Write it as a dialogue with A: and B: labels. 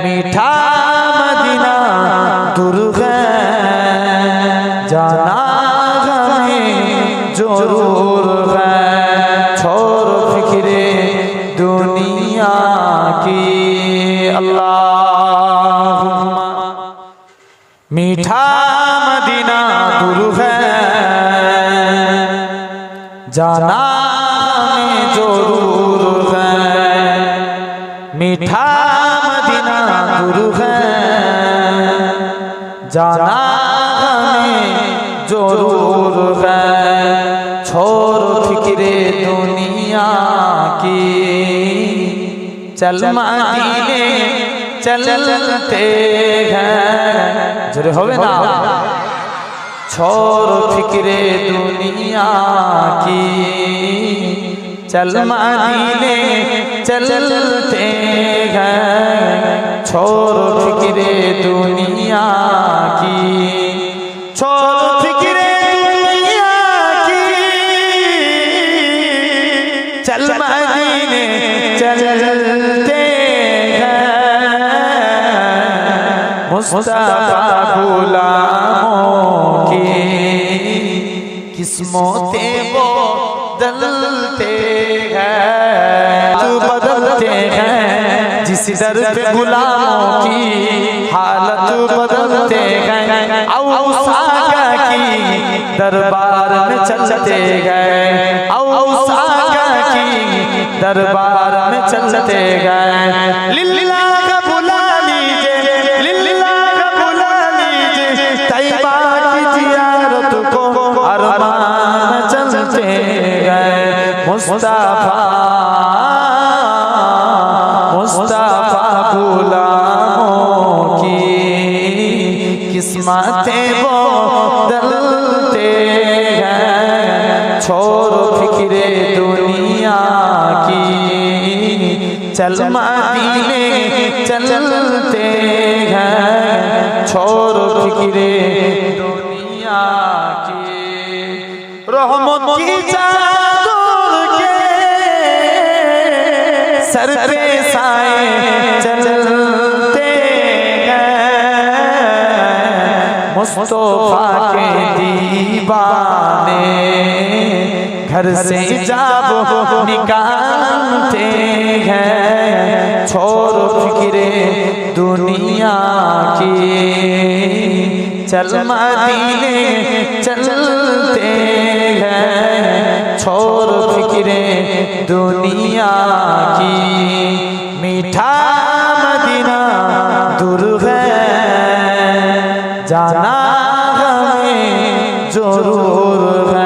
A: मीठा मदीना दूर है जाना हमें जरूर है छोड़ फिक्रे दुनिया की अल्लाहुम्मा मीठा मदीना दूर है जाना हमें जरूर है मीठा मदीना दूर है जाना हमें जरूर है छोड़ फिक्रे दुनिया की चल मदीने चलते हैं जोरे होवे ना छोड़ फिक्रे दुनिया की चल मदीने चलते हैं छोड़ फिक्रे दुनिया की छोड़ फिक्रे दुनिया की चल मदीने चलते मुस्तफा गुलामों की किस्मतें बदलते हैं बदलते हैं जिस दर पे गुलामों की हालत बदलते हैं औसाका की दरबार में चलते गए औसाका की दरबार में चलते गए लिल्ला का बुला लीजिए लिल्ला का बुला लीजिए तैयबा की जियारत को अरमान चलते गए मुस्तफा मुस्तफा गुलामों की किस्मतें बदलते हैं छोड़ फिक्रे दुनिया की चल मदीने चलते हैं छोड़ फिक्रे दुनिया की रहमत की चादर के सर पे साए चलते हैं मुस्तफा के दीवाने घर से जब निकालते हैं छोड़ फिक्रे दुनिया की चल मदीने चलते हैं छोड़ फिक्रे दुनिया की मीठा मदीना दूर है जाना हमें जरूर है